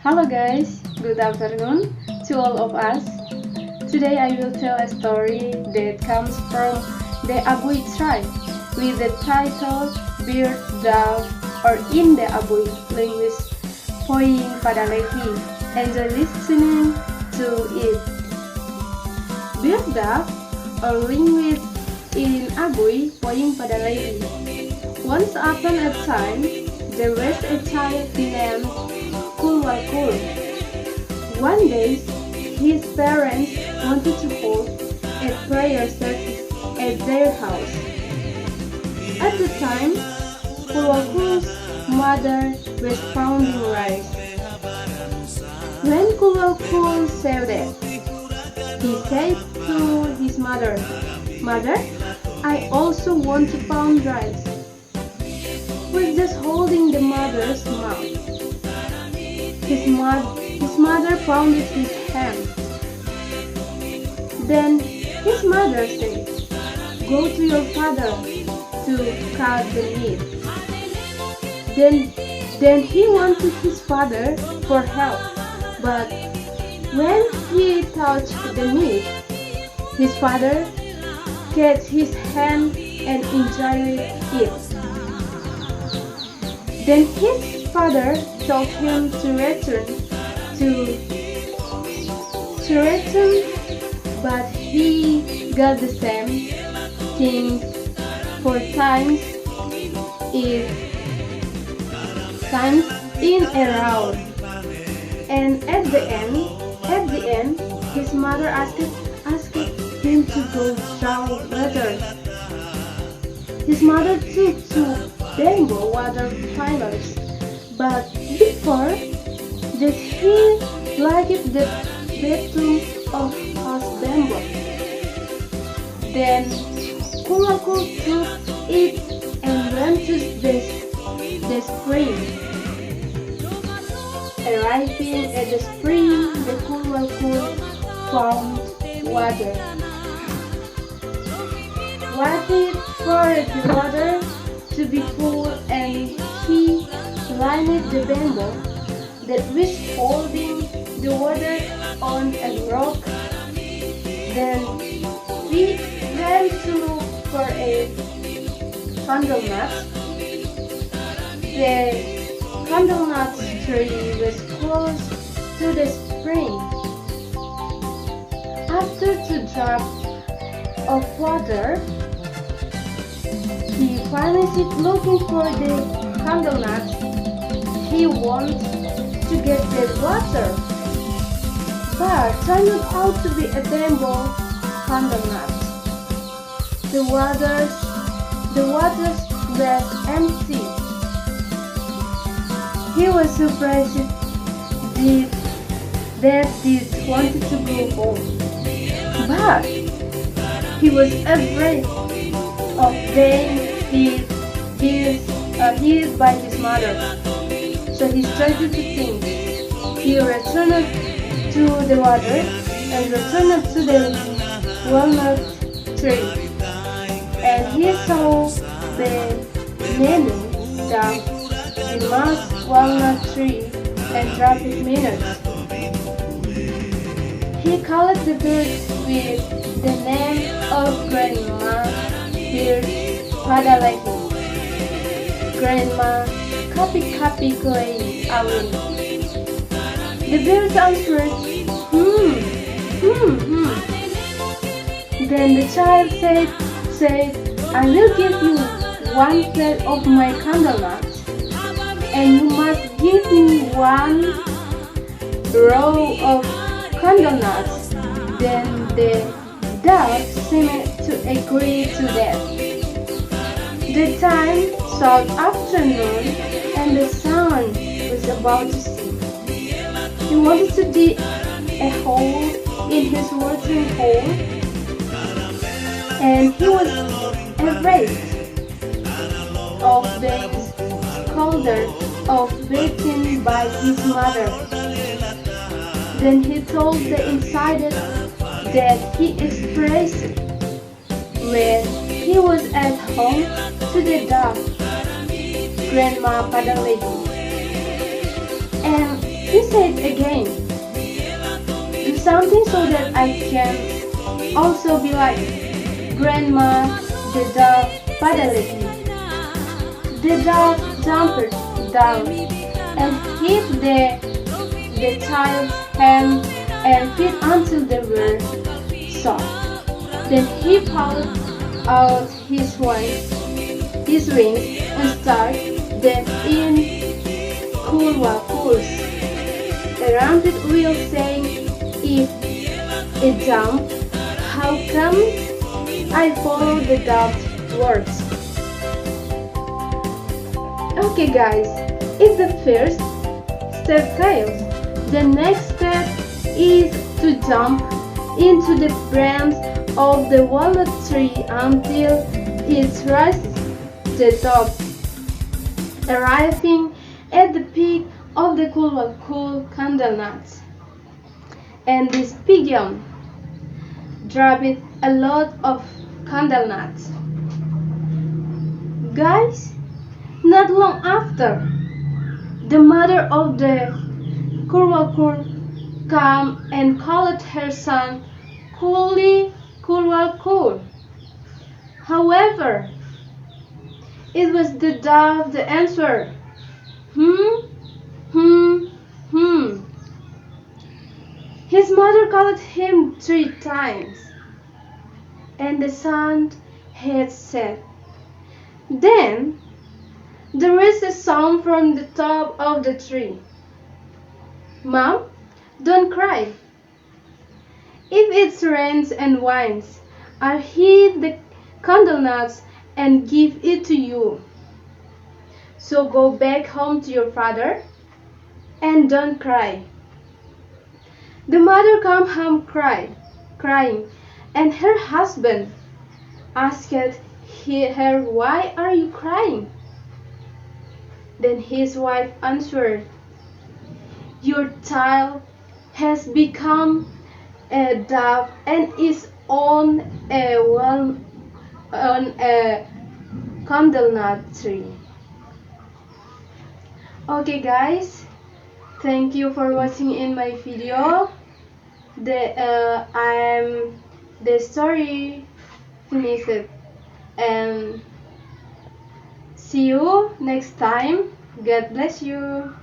Hello guys, good afternoon to all of us. Today I will tell a story that comes from the Abui Tribe with the title Bird, Dove, or in the Abui language Poing padalehi. Enjoy listening to it. Bird, Dove, or language in Abui Poing padalehi. Once upon a time, there was a child named Kulwalkul. One day, his parents wanted to hold a prayer service at their house. At the time, Kulwalkul's mother was pounding rice. When Kulwalkul saw that, he said to his mother, "Mother, I also want to pound rice." Was just holding the mother's mouth. His mother pounded his hand. Then his mother said, "Go to your father to cut the meat." Then he went to his father for help, but when he touched the meat, his father cut his hand and enjoyed it. Then his father told him to return, but he got the same thing 4 times in a row. And at the end, his mother asked him to go down water. His mother took 2 bamboo water pillars, but before that he liked the bottom of his bamboo. Then Kulwalkul took it and went to the spring. Arriving at the spring, the Kulwalkul found water. Waited for the water to be full, and he lined the bamboo that was holding the water on a rock. Then he went to look for a candle nut. The candle nut tree was close to the spring. After 2 drops of water, he finished looking for the candle nut. He wanted to get the water, but turned out to be a bamboo candle nut. The waters were empty. He was surprised that he wanted to go home, but he was afraid of being hit by his mother. So he started to think. He returned to the water and returned to the walnut tree. And he saw the nanny down the last walnut tree and dropped his minutes. He called the bird with the name of Grandma Bird padalehi. Grandma, kapi koe awin. The bird answered, Then the child said, "I will give you 1 plate of my candle nuts, and you must give me 1 row of candle nuts." Then the dove seemed to agree to that. The time was afternoon, and the sun was about to set. He wanted to dig a hole in his watering hole, and he was afraid of being scolded or beaten by his mother. Then he told the insider that he expressed when he was at home to the dove, Grandma padalehi. And He said again, do something so that I can also be like Grandma the dove padalehi. The dove jumped down and hit the child's hand and feet until they were soft. Then he pulled out his wings and started them in course around the wheel, saying, if it jumped, how come I follow the dove's words? Okay guys, if the first step fails, the next step is to jump into the branch of the walnut tree until it rises the top, arriving at the peak of the cool candle nuts. And this pigeon dropped a lot of candle nuts. Guys, not long after, the mother of the kurwal came and called her son Kuli Kurwal. However, it was the dove that answered, His mother called him 3 times, and the son had said. Then there is a sound from the top of the tree. Mom, don't cry. If it rains and winds, I'll heat the candle nuts and give it to you. So go back home to your father and don't cry. The mother came home crying, and her husband asked her, why are you crying? Then his wife answered, your child has become a dove and is on a candle nut tree. Okay guys, thank you for watching in my video. The story finished, and see you next time. God bless you.